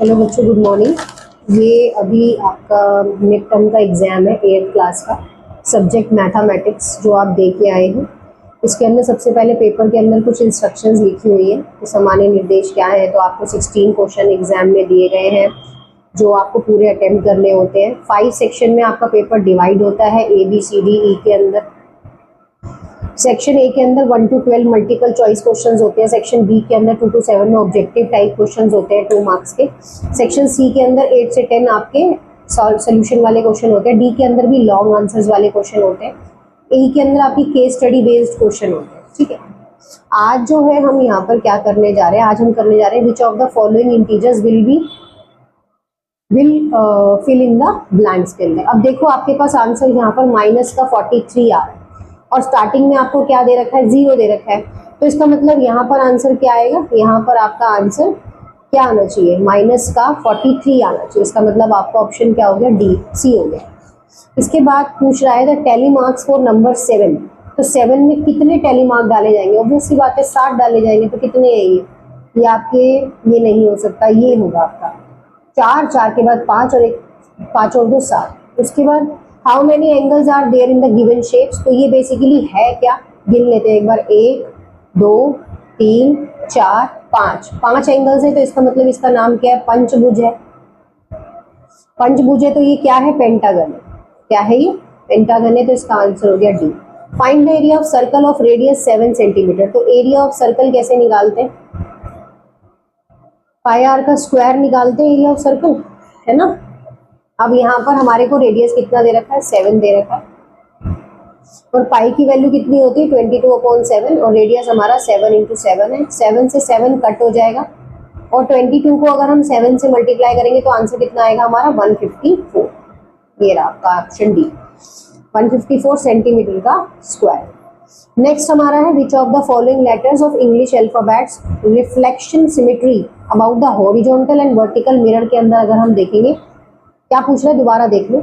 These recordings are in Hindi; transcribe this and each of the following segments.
हेलो बच्चों, गुड मॉर्निंग। ये अभी आपका मिड टर्म का एग्ज़ाम है 8th क्लास का, सब्जेक्ट मैथमेटिक्स जो आप दे के आए हैं। इसके अंदर सबसे पहले पेपर के अंदर कुछ इंस्ट्रक्शंस लिखी हुई हैं तो सामान्य निर्देश क्या है। तो आपको 16 क्वेश्चन एग्जाम में दिए गए हैं जो आपको पूरे अटेम्प्ट करने होते हैं। 5 सेक्शन में आपका पेपर डिवाइड होता है, ABCDE के अंदर। सेक्शन ए के अंदर 1 to 12 मल्टीपल चॉइस क्वेश्चंस होते हैं। सेक्शन बी के अंदर 2 to 7 में ऑब्जेक्टिव टाइप क्वेश्चंस होते हैं 2 मार्क्स के। सेक्शन सी के अंदर 8 से 10 आपके सॉल्यूशन वाले क्वेश्चन होते हैं। डी के अंदर भी लॉन्ग आंसर्स वाले क्वेश्चन होते हैं। ई के अंदर आपकी केस स्टडी बेस्ड क्वेश्चन होते हैं। ठीक है, आज जो है हम यहाँ पर क्या करने जा रहे हैं, आज हम करने जा रहे हैं which of the following integers will fill in the blanks के अंदर। अब देखो आपके पास आंसर यहाँ पर माइनस का 43 आ रहा है और स्टार्टिंग में आपको क्या दे रखा है, 0 दे रखा है। तो इसका मतलब यहाँ पर आंसर क्या आएगा, यहाँ पर आपका आंसर क्या आना चाहिए, माइनस का 43 आना चाहिए। इसका मतलब आपका ऑप्शन क्या हो गया, डी, सी हो गया। इसके बाद पूछ रहा है the tally marks for number 7। तो 7 में कितने टैली मार्क डाले जाएंगे, ऑब्वियस सी बात है 60 डाले जाएंगे। तो कितने है ये आपके, ये नहीं हो सकता, ये होगा आपका 4 के बाद 5 और 5 और 2 7। उसके बाद how many angles are there in the given shapes. तो ये बेसिकली है क्या, गिन लेते हैं एक बार। 1 2 3 4 5 एंगल्स है। तो इसका मतलब इसका नाम क्या है, पंचभुज है। पंचभुज है तो ये क्या है, पेंटागन है। क्या है ये, पेंटागन है। तो इसका आंसर हो गया D. Find the area of circle of radius 7 centimetre. तो एरिया ऑफ सर्कल कैसे निकालते हैं, पाई आर का स्क्वायर निकालते हैं एरिया ऑफ सर्कल, है ना। अब यहाँ पर हमारे को रेडियस कितना दे रखा है, 7 दे रखा है और पाई की वैल्यू कितनी होती है 22/7 और रेडियस हमारा 7 × 7 है। 7 से 7 कट हो जाएगा और 22 को अगर हम 7 से मल्टीप्लाई करेंगे तो आंसर कितना आएगा हमारा 154। ये रहा आपका ऑप्शन डी, 154 सेंटीमीटर का स्क्वायर। नेक्स्ट हमारा है which of the following letters of English alphabets reflection symmetry about the horizontal and vertical mirror के अंदर अगर हम देखेंगे क्या पूछ रहा है, दोबारा देख लो।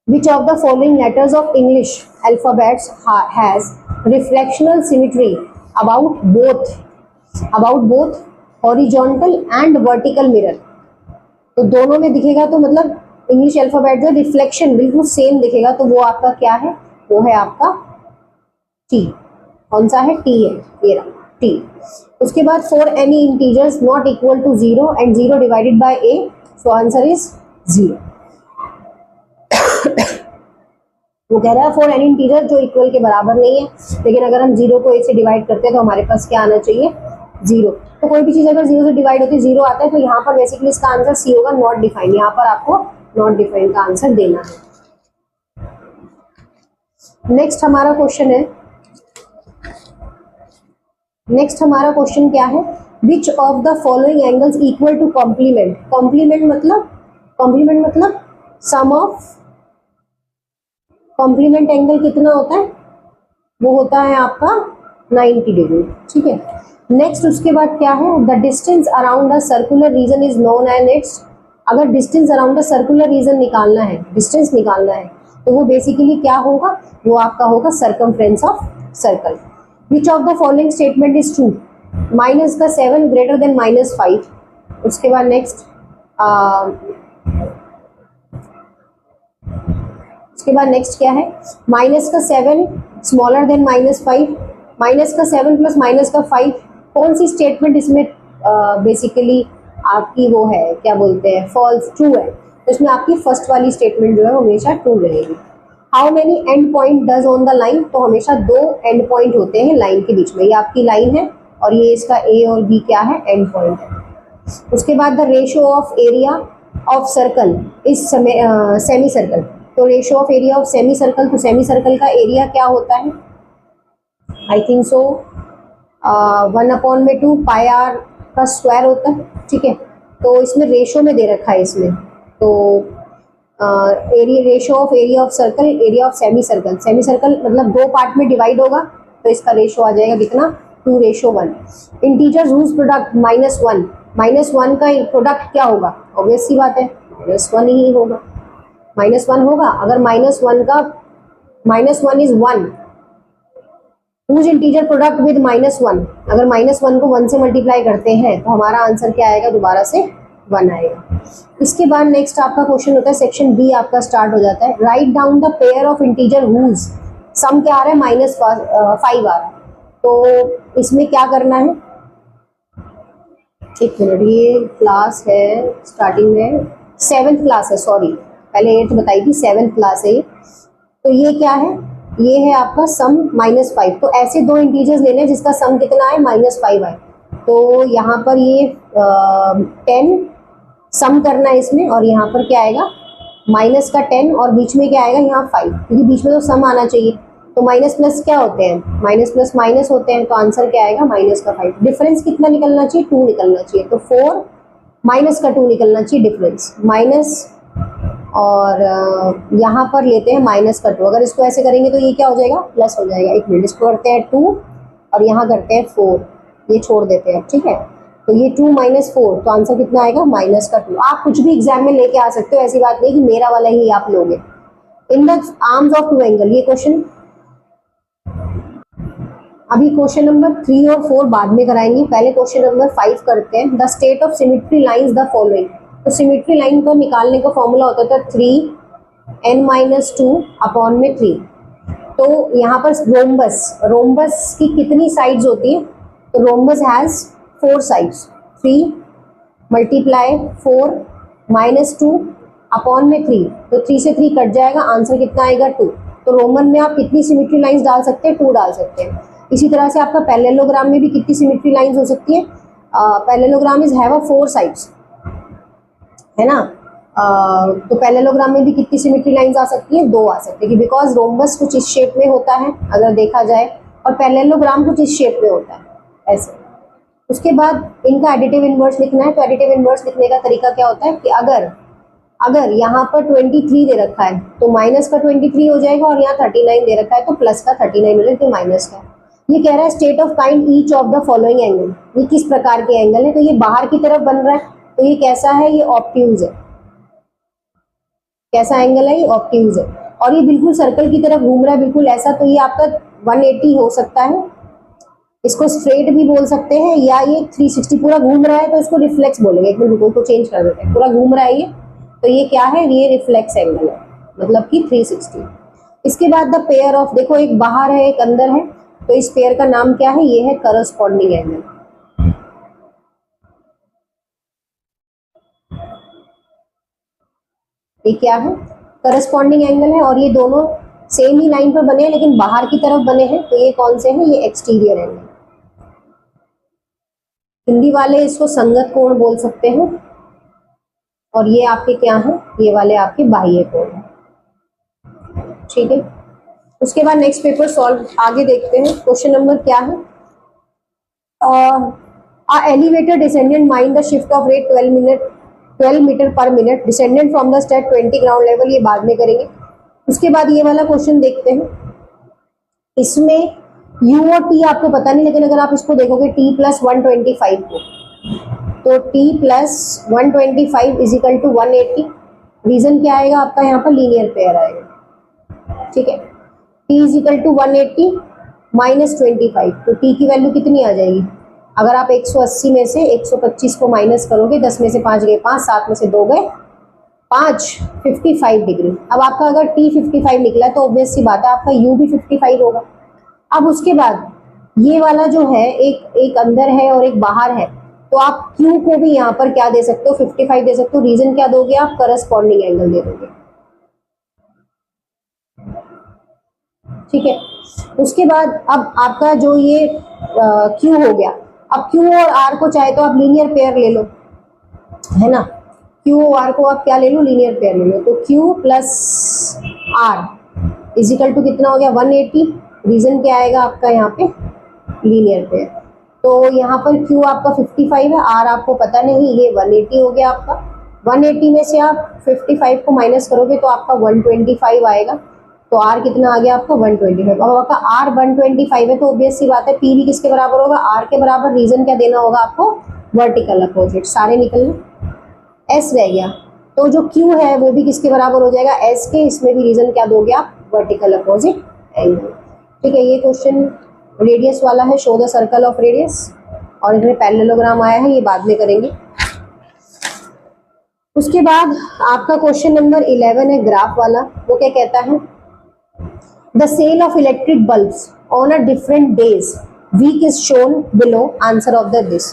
Which of the following letters of English alphabets has reflectional symmetry about both horizontal and vertical mirror. तो दोनों में दिखेगा, तो मतलब इंग्लिश अल्फाबेट जो रिफ्लेक्शन बिल्कुल सेम दिखेगा, तो वो आपका क्या है, वो है आपका टी। कौन सा है, टी है, ये रहा टी। उसके बाद for any integers not equal to 0 and 0 divided by a, so answer is 0। वो कह रहा है फॉर एनी इंटीजर जो इक्वल के बराबर नहीं है, लेकिन अगर हम 0 को a से डिवाइड करते हैं तो हमारे पास क्या आना चाहिए, 0। तो कोई भी चीज अगर 0 से डिवाइड होती है 0 आता है, तो यहाँ पर बेसिकली इसका आंसर सी होगा, नॉट डिफाइंड। यहाँ पर आपको नॉट डिफाइंड का आंसर देना है। नेक्स्ट हमारा क्वेश्चन क्या है, which of the following angles equal to complement. Complement मतलब सम ऑफ कॉम्प्लीमेंट एंगल कितना होता है, वो होता है आपका 90 डिग्री। ठीक है, नेक्स्ट उसके बाद क्या है, the distance around a circular region is known and it's. अगर distance around a circular region निकालना है, डिस्टेंस निकालना है, तो वो बेसिकली क्या होगा, वो आपका होगा circumference of circle. Which of the following statement is true, minus का 7 ग्रेटर देन -5। उसके बाद नेक्स्ट क्या है, माइनस का 7 स्मॉलर देन -5, माइनस का 7 प्लस माइनस का 5। कौन सी स्टेटमेंट इसमें बेसिकली आपकी वो है, क्या बोलते हैं, फॉल्स, ट्रू है। तो इसमें आपकी फर्स्ट वाली स्टेटमेंट जो है हमेशा ट्रू रहेगी। How many and point does on the line. तो हमेशा 2 एंड पॉइंट होते हैं लाइन के बीच में। ये आपकी लाइन है और ये इसका ए और बी क्या है, एंड पॉइंट है। उसके बाद the ratio of area of circle is semi circle. तो ratio of area of semi circle, तो सेमी सर्कल का एरिया क्या होता है, I think so 1/2 pi R का स्क्वायर होता है। ठीक है, तो इसमें रेशियो में दे रखा है इसमें, तो area, ratio of area of circle, area of semi circle. Semi circle मतलब 2 पार्ट में डिवाइड होगा, तो इसका रेशियो आ जाएगा कितना, 2:1। इंटीजर्स हुज प्रोडक्ट -1 का प्रोडक्ट क्या होगा, ऑब्वियस सी बात है -1 ही होगा, -1 होगा। अगर -1 is 1, whose integer product with -1। अगर -1 को 1 से मल्टीप्लाई करते हैं तो हमारा आंसर क्या आएगा, दोबारा से 1 आएगा। इसके बाद नेक्स्ट आपका क्वेश्चन होता है सेक्शन बी आपका स्टार्ट हो जाता है। Write down the pair of integer whose sum क्या आ रहा है -5 आ रहा है। तो इसमें क्या करना है, एक मिनट, ये क्लास है स्टार्टिंग में 7th क्लास है, सॉरी पहले 8th बताई थी, 7th क्लास है। तो ये क्या है, ये है आपका सम -5। तो ऐसे दो इंटीजर्स लेने हैं जिसका सम कितना है -5 है। तो यहाँ पर ये 10 सम करना है इसमें, और यहाँ पर क्या आएगा माइनस का 10 और बीच में क्या आएगा यहाँ 5, क्योंकि बीच में तो सम आना चाहिए। तो माइनस प्लस क्या होते हैं, माइनस प्लस माइनस होते हैं। तो आंसर क्या आएगा माइनस का 5। डिफरेंस कितना निकलना चाहिए, 2 निकलना चाहिए। तो 4 माइनस का 2 निकलना चाहिए डिफरेंस, माइनस, और यहाँ पर लेते हैं माइनस का 2। अगर इसको ऐसे करेंगे तो ये क्या हो जाएगा, प्लस हो जाएगा। एक मिनट, इसको करते हैं 2 और यहाँ करते हैं 4, ये छोड़ देते हैं, ठीक है। तो ये 2 - 4, तो आंसर कितना आएगा माइनस का 2। आप कुछ भी एग्जाम में लेके आ सकते हो, ऐसी बात नहीं कि मेरा वाला ही आप लोगे। In the arms of 2 angle, ये क्वेश्चन अभी क्वेश्चन नंबर 3 और 4 बाद में कराएंगे, पहले क्वेश्चन नंबर 5 करते हैं। The state of symmetry lines the following. तो सिमेट्री लाइन को निकालने का फॉर्मूला होता था 3n - 2 अपॉन में 3। तो यहाँ पर रोम्बस की कितनी साइड्स होती है, तो रोम्बस हैज 4 साइड्स, 3 × 4 - 2 अपॉन में 3। तो 3 से 3 कट जाएगा, आंसर कितना आएगा 2। तो रोमन में आप कितनी सिमेट्री लाइंस डाल सकते हैं, 2 डाल सकते हैं। इसी तरह से आपका पैरेललोग्राम में भी कितनी सिमेट्री लाइंस हो सकती है, पैरेललोग्राम इज हैव 4 साइड्स, है ना। तो पैरेललोग्राम में भी कितनी सिमेट्री लाइंस आ सकती है, 2 आ सकती है, बिकॉज रोम्बस कुछ इस शेप में होता है अगर देखा जाए, और पैरेललोग्राम कुछ इस शेप में होता है ऐसे। उसके बाद इनका एडिटिव इनवर्स लिखना है। तो एडिटिव इनवर्स लिखने का तरीका क्या होता है कि अगर यहाँ पर 23 दे रखा है तो माइनस का 23 हो जाएगा, और यहाँ 39 दे रखा है तो प्लस का 39 हो जाएगा, तो माइनस का। ये कह रहा है state of kind each of the following angle, ये किस प्रकार के एंगल है। तो ये बाहर की तरफ बन रहा है, तो ये कैसा है, ये ऑब्ट्यूज है। कैसा एंगल है, ये ऑब्ट्यूज है। और ये बिल्कुल सर्कल की तरफ घूम रहा है, बिल्कुल ऐसा, तो ये आपका 180 हो सकता है। इसको स्ट्रेट भी बोल सकते हैं, या ये 360 पूरा घूम रहा है तो इसको रिफ्लेक्स बोलेंगे। एक मिनट को चेंज कर देते हैं, पूरा घूम रहा है ये, तो ये क्या है, ये रिफ्लेक्स एंगल है, मतलब कि 360। इसके बाद द पेयर ऑफ, देखो एक बाहर है एक अंदर है, तो इस पेयर का नाम क्या है, ये है करस्पॉन्डिंग एंगल। ये क्या है, करस्पॉन्डिंग एंगल है, और ये दोनों सेम ही लाइन पर बने हैं लेकिन बाहर की तरफ बने हैं, तो ये कौन से हैं, ये एक्सटीरियर एंगल। हिंदी वाले इसको संगत कोण बोल सकते हैं, और ये आपके क्या हैं, ये वाले आपके बाह्य कोण हैं, ठीक है। उसके बाद नेक्स्ट पेपर सॉल्व आगे देखते हैं। क्वेश्चन नंबर क्या है, elevator descendant mind the shift of rate 12 metre per minute descendant from the state 20 ground level, ये बाद में करेंगे। उसके बाद ये वाला क्वेश्चन देखते हैं। इसमें u और t आपको पता नहीं, लेकिन अगर आप इसको देखोगे t + 125 को, तो t + 125 is equal to 180। Reason क्या आएगा आपका, यहाँ पर लीनियर पेयर आएगा, ठीक है। t इज इक्वल टू 180 - 25, तो t की वैल्यू कितनी आ जाएगी, अगर आप 180 में से 125 को माइनस करोगे, 10 में से 5 गए 5, 7 में से 2 गए 5, 55 डिग्री। अब आपका अगर t 55 निकला तो ऑब्वियस सी बात है आपका u भी 55 होगा। अब उसके बाद ये वाला जो है, एक अंदर है और एक बाहर है, तो आप q को भी यहाँ पर क्या दे सकते हो, 55 दे सकते हो। रीजन क्या दोगे आप, करस्पॉन्डिंग एंगल दे दोगे, ठीक है। उसके बाद अब आपका जो ये q हो गया, अब q और r को चाहे तो आप लीनियर पेयर ले लो, है ना। q और r को आप क्या ले लो, लीनियर पेयर ले लो। तो q + r is equal to कितना हो गया, 180। रीजन क्या आएगा आपका यहाँ पे, लीनियर पेयर। तो यहाँ पर q आपका 55 है, r आपको पता नहीं, ये 180 हो गया आपका। 180 में से आप 55 को माइनस करोगे तो आपका 125 आएगा। तो r कितना आ गया आपका, 125। अब आपका r 125 है, तो ऑब्वियस सी बात है p भी किसके बराबर होगा, r के बराबर। रीजन क्या देना होगा आपको, वर्टिकल अपोजिट। सारे निकल s रह गया, तो जो q है वो भी किसके बराबर हो जाएगा, s के। इसमें भी रीजन क्या दोगे आप, वर्टिकल अपोजिट एंगल, ठीक है। ये क्वेश्चन रेडियस वाला है, show the circle of radius, और इसमें पैरेललोग्राम आया है, ये बाद में करेंगे। उसके बाद आपका क्वेश्चन नंबर 11 है ग्राफ वाला। वो क्या कहता है, the sale of electric bulbs on a different days week is shown below, answer of the this.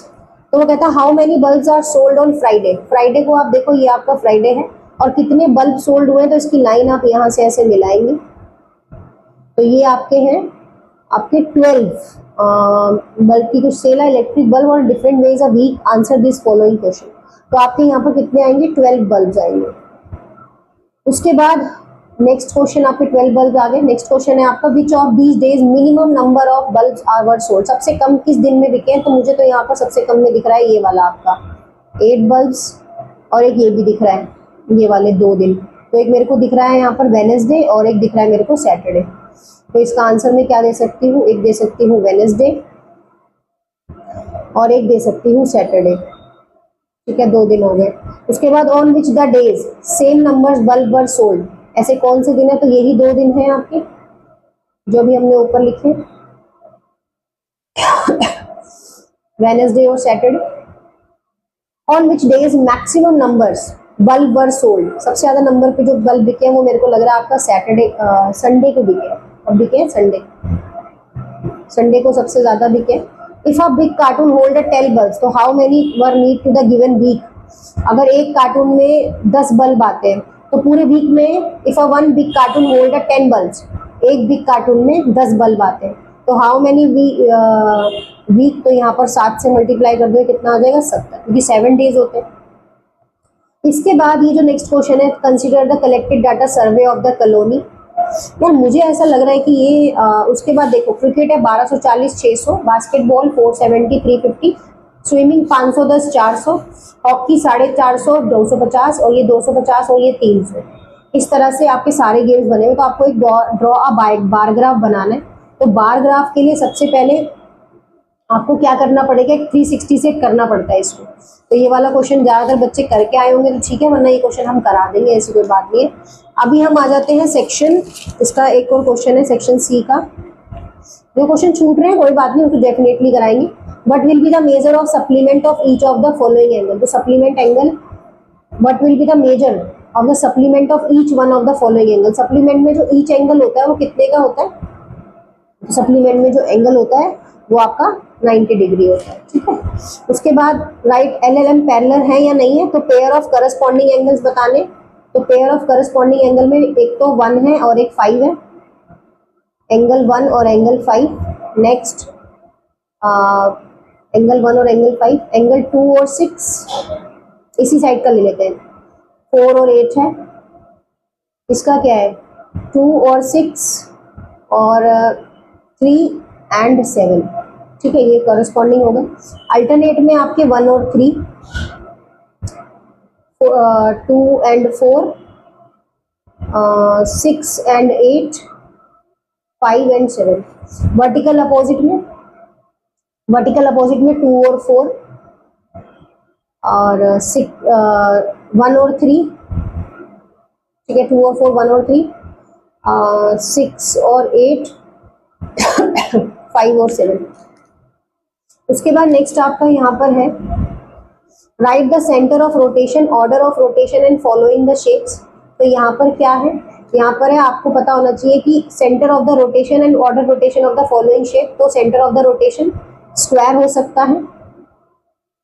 तो वो कहता है how many bulbs are sold on Friday. Friday को आप देखो, ये आपका फ्राइडे है और कितने बल्ब सोल्ड हुए, तो इसकी लाइन आप यहाँ से ऐसे मिलाएंगे। तो ये आपके हैं आपके 12 बल्ब की कुछ सेल है इलेक्ट्रिक बल्ब और different ways a week, answer this following question. तो आपके यहाँ पर कितने आएंगे, 12 बल्ब आएंगे। उसके बाद नेक्स्ट क्वेश्चन आपके 12 बल्ब आ गए। नेक्स्ट क्वेश्चन है आपका which of these days minimum number of bulbs are were sold. सबसे कम किस दिन में बिके हैं, तो मुझे तो यहाँ पर सबसे कम में दिख रहा है ये वाला आपका 8 बल्ब्स और एक ये भी दिख रहा है, ये वाले 2 दिन। तो एक मेरे को दिख रहा है यहाँ पर वेडनेसडे और एक दिख रहा है मेरे को सैटरडे। तो इसका आंसर मैं क्या दे सकती हूँ, एक दे सकती हूँ वेडनेसडे और एक दे सकती हूँ सैटरडे। ठीक है, 2 दिन हो गए। उसके बाद on which the days same numbers bulb were sold, ऐसे कौन से दिन है, तो यही 2 दिन हैं आपके जो भी हमने ऊपर लिखे, वेडनेसडे और Saturday. On which days maximum numbers bulb were sold, सबसे ज्यादा नंबर पे जो बल्ब बिके हैं वो मेरे को लग रहा है आपका सैटरडे संडे को बिके हैं, और बिके हैं संडे को सबसे ज्यादा बिके। If a big carton hold 10 bulbs, तो how many were need to the given week. अगर एक कार्टून में 10 बल्ब आते हैं तो पूरे वीक में if a one big carton hold 10 bulbs, एक बिग कार्टून में 10 बल्ब आते हैं, तो हाउ मेनी वीक, तो यहाँ पर 7 से मल्टीप्लाई कर दो, कितना आ जाएगा 70, क्योंकि 7 डेज होते हैं। इसके बाद ये जो नेक्स्ट क्वेश्चन है, consider the collected data survey of the colony. यार मुझे ऐसा लग रहा है कि ये उसके बाद देखो क्रिकेट है 1240 600, बास्केटबॉल 470 350, स्विमिंग 510 400, हॉकी 450 250 और ये 250 और ये 300। इस तरह से आपके सारे गेम्स बने हुए। तो आपको एक ड्रॉ अ बार ग्राफ बनाना है। तो बार ग्राफ के लिए सबसे पहले आपको क्या करना पड़ेगा, 360 से करना पड़ता है इसको। तो ये वाला क्वेश्चन ज़्यादातर बच्चे करके आए होंगे तो ठीक है, वरना ये क्वेश्चन हम करा देंगे, ऐसी कोई बात नहीं है। अभी हम आ जाते हैं सेक्शन, इसका एक और क्वेश्चन है सेक्शन सी का। जो क्वेश्चन छूट रहे हैं कोई बात नहीं, उसको डेफिनेटली कराएंगे। But will be the measure of supplement of each of the following angle. तो supplement angle, what will be the measure of the supplement of each one of the following angle. Supplement में जो ईच एंगल होता है वो कितने का होता है, सप्लीमेंट में जो एंगल होता है वो आपका 90 डिग्री होता है। ठीक है, उसके बाद राइट LLM पैरेलल है या नहीं है, तो पेयर ऑफ करस्पॉन्डिंग एंगल्स बताने। तो पेयर ऑफ करस्पॉन्डिंग एंगल में एक तो 1 है और एक 5 है, एंगल 1 और एंगल 5। नेक्स्ट एंगल 1 और एंगल 5, एंगल 2 और 6 इसी साइड का ले लेते हैं, 4 और 8 है। इसका क्या है, 2 और 6 और 3 एंड 7। ठीक है, ये करस्पॉन्डिंग होगा। अल्टरनेट में आपके 1 और 3, 2 and 4, 6 and 8, 5 and 7। Vertical opposite में 2 और 4 और 1 और 3। ठीक है, 2 और 4, 1 और 3, 6 और 8, 5 और 7। उसके बाद नेक्स्ट आपका यहाँ पर है right the centre of rotation, order of rotation and following the shapes. तो यहाँ पर क्या है, यहाँ पर है आपको पता होना चाहिए कि centre of the rotation and order rotation of the following shape. तो centre of the rotation square हो सकता है।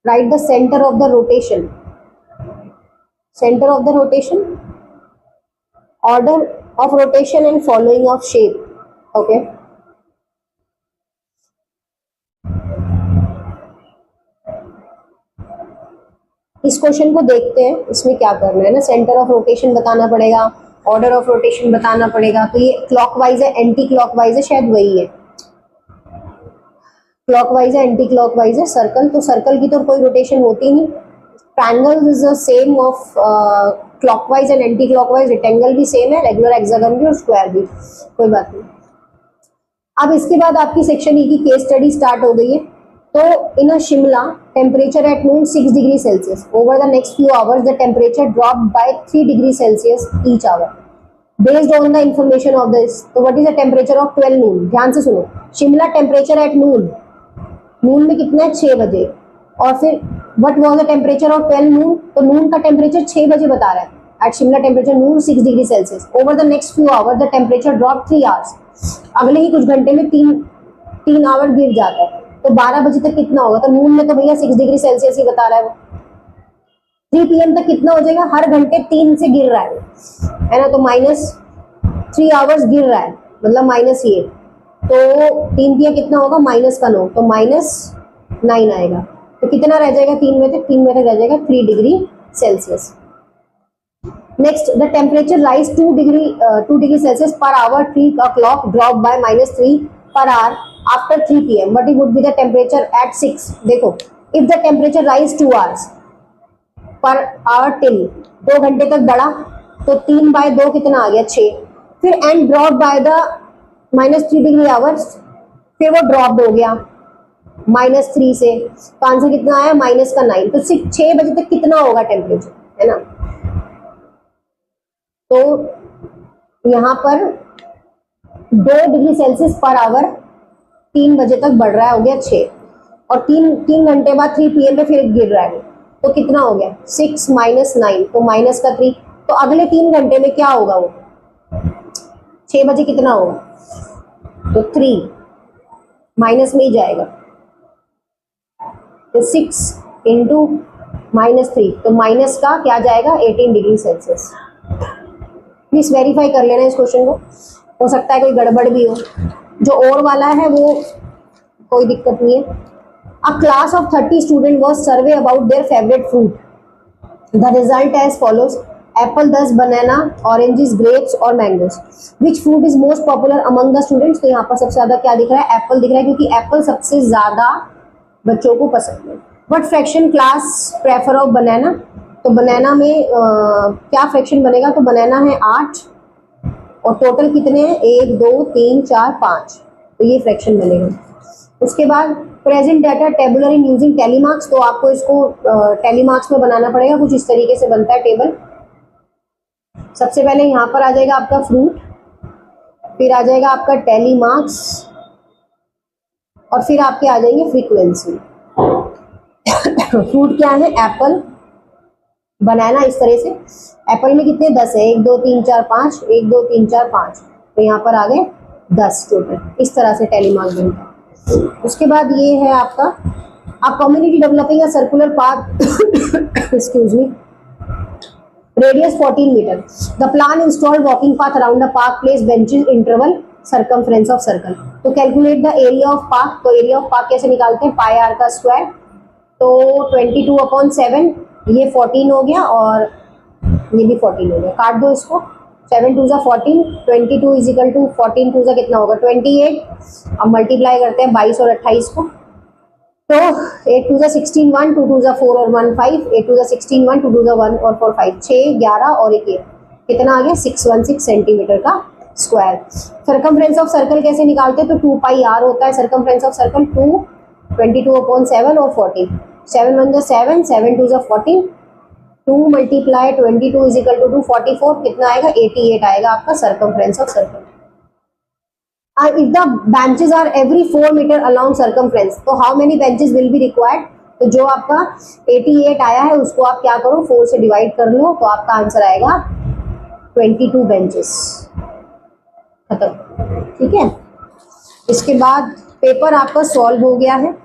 Right the centre of the rotation, order of rotation and following of shape. Okay, इस क्वेश्चन को देखते हैं, इसमें क्या करना है ना, सेंटर ऑफ रोटेशन बताना पड़ेगा, ऑर्डर ऑफ रोटेशन बताना पड़ेगा। तो ये क्लॉकवाइज है, एंटी क्लॉकवाइज है, शायद वही है, क्लॉकवाइज है, एंटी क्लॉकवाइज है। सर्कल, तो सर्कल की तो कोई रोटेशन होती नहीं। Triangle is the same of clockwise and anti clockwise. Rectangle भी सेम है, रेगुलर हेक्सागन भी और स्क्वायर भी, कोई बात नहीं। अब इसके बाद आपकी सेक्शन ई की केस स्टडी स्टार्ट हो गई है। तो in a Shimla temperature at noon 6 degree Celsius, over the next few hours the temperature drop by 3 degree Celsius each hour based on the information of this. तो what is the temperature of 12 noon, ध्यान से सुनो। Shimla temperature at noon, noon में कितना है 6 बजे, और फिर what was the temperature of 12 noon, तो नून का टेम्परेचर 6 बजे बता रहा है। At Shimla temperature noon 6 degree Celsius. Over the next few hour the temperature drop 3 hours, अगले ही कुछ घंटे में 3 आवर गिर जाता है। तो 12 बजे तक कितना होगा, तो नून में तो भैया 6 डिग्री सेल्सियस ही बता रहा है वो। 3 PM तक कितना हो जाएगा, हर घंटे 3 से गिर रहा है ना, तो -3 आवर्स गिर रहा है, मतलब माइनस ये, तो 3 दिया कितना होगा, -9, तो -9 आएगा। तो कितना रह जाएगा 3 में तक, 3 में तक रह जाएगा 3 degree Celsius. Next, the temperature rise 2 degree Celsius per hour, 3 o'clock drop by -3 per hour after 3 PM, but it would be the temperature at 6। देखो, if the temperature rise 2 hours per hour till, 2 घंटे तक बढ़ा, तो 3/2 कितना आ गया, 6। फिर and drop by the -3 degree hours, फिर वो ड्रॉप हो गया -3 से, तो आंसर कितना आया, -9। तो 6 बजे तक कितना होगा टेम्परेचर, है ना। तो यहाँ पर 2 डिग्री सेल्सियस पर आवर 3 बजे तक बढ़ रहा है, हो गया 6, और 3 घंटे बाद 3 PM पे फिर गिर रहा है, तो कितना हो गया, 6 - 9, तो माइनस का 3। तो अगले 3 घंटे में क्या होगा, वो 6 बजे कितना होगा, तो 3 माइनस में ही जाएगा, तो 6 इंटू -3, तो माइनस का क्या जाएगा, 18 डिग्री सेल्सियस। प्लीज वेरीफाई कर लेना इस क्वेश्चन को, हो सकता है कोई गड़बड़ भी हो। जो और वाला है वो कोई दिक्कत नहीं है। A class of 30 students was survey about their favorite fruit. The result as follows: apple, 10, banana, oranges, grapes और mangoes. Which fruit is most popular among the students? तो यहाँ पर सबसे ज्यादा क्या दिख रहा है, एप्पल दिख रहा है, क्योंकि एप्पल सबसे ज्यादा बच्चों को पसंद है। What fraction class prefer of banana? तो बनाना में क्या फ्रैक्शन बनेगा, तो बनाना है 8, और टोटल कितने हैं, 1 2 3 4 5, तो ये फ्रैक्शन बनेगा। उसके बाद present data tabular in using telemarks, तो आपको इसको टेलीमार्क्स में बनाना पड़ेगा, कुछ इस तरीके से बनता है टेबल। सबसे पहले यहाँ पर आ जाएगा आपका फ्रूट, फिर आ जाएगा आपका टेलीमार्क्स, और फिर आपके आ जाएंगे फ्रीक्वेंसी। फ्रूट क्या है, एप्पल, बनाना, इस तरह से। एप्पल में कितने, 10 है, 1 2 3 4 5, 1 2 3 4 5, तो यहाँ पर आ गए 10 टोटल। इस तरह से टेलीमार्क बनता है। उसके बाद ये है आपका, आप community developing a circular path excuse me, radius 14 metre, the plan installed walking path around the park, place benches, interval, circumference of circle. तो calculate the area of park, तो एरिया ऑफ पार्क कैसे निकालते हैं, पाई आर का स्क्वायर, तो 22/7, ये 14 हो गया और ये भी 14 हो गया, काट दो इसको, 7 2 14, 22 इज इक्वल टू 14 2 कितना होगा, 28। अब मल्टीप्लाई करते हैं 22 और 28 को, तो 8 2 16 1, 2 2 4 और 1 5, 8 2 16 1, 2 2 1 और 4 5, 6 11 और 1 कितना आ गया, 616 सेंटीमीटर का स्क्वायर। सर्कमफ्रेंस ऑफ सर्कल कैसे निकालते हैं, तो 2 पाई आर होता है सर्कमफ्रेंस ऑफ सर्कल, 22/7 और 14, 7 1 7, 7 2 14, 2 मल्टीप्लाई 22 इज इक्वल टू 244, कितना आएगा, 88 आएगा आपका circumference of circle. If the benches are every 4 metre along circumference, तो how many benches will be required, तो जो आपका 88 आया है उसको आप क्या करो, 4 से डिवाइड कर लो, तो आपका आंसर आएगा 22 बेंचेस। खत्म, ठीक है। इसके बाद पेपर आपका सॉल्व हो गया है।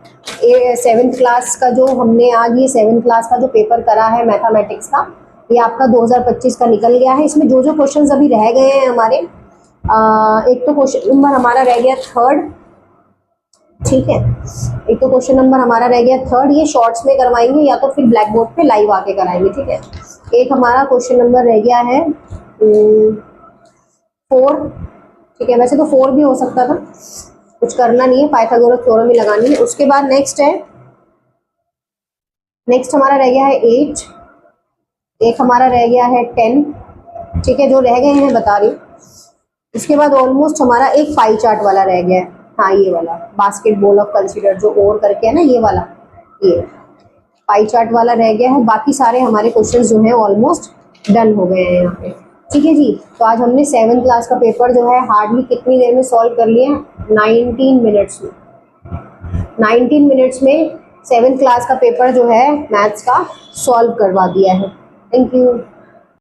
7th क्लास का जो हमने आज ये 7th क्लास का जो पेपर करा है मैथमेटिक्स का, ये आपका 2025 का निकल गया है। इसमें जो जो क्वेश्चंस अभी रह गए हैं हमारे, एक तो क्वेश्चन नंबर हमारा रह गया 3rd, ठीक है, एक तो क्वेश्चन नंबर हमारा रह गया 3rd, ये शॉर्ट्स में करवाएंगे या तो फिर ब्लैक बोर्ड पे लाइव आके कराएंगे, ठीक है। एक हमारा क्वेश्चन नंबर रह गया है 4, ठीक है, वैसे तो 4 भी हो सकता था, कुछ करना नहीं है, पाइथागोरस थ्योरम ही लगानी है। उसके बाद नेक्स्ट हमारा रह गया है 8, एक हमारा रह गया है 10, ठीक है, जो रह गए हैं बता रही हूँ। इसके बाद ऑलमोस्ट हमारा एक पाई चार्ट वाला रह गया है, हाँ ये वाला बास्केटबॉल ऑफ कंसीडर जो और करके है ना, ये वाला, ये पाई चार्ट वाला रह गया है। बाकी सारे हमारे क्वेश्चन जो हैं ऑलमोस्ट डन हो गए हैं यहाँ पे, ठीक है जी। तो आज हमने 7th क्लास का पेपर जो है हार्डली कितनी देर में सॉल्व कर लिया, 19 मिनट्स में। 19 मिनट्स में 7th क्लास का पेपर जो है मैथ्स का सॉल्व करवा दिया है। Thank you.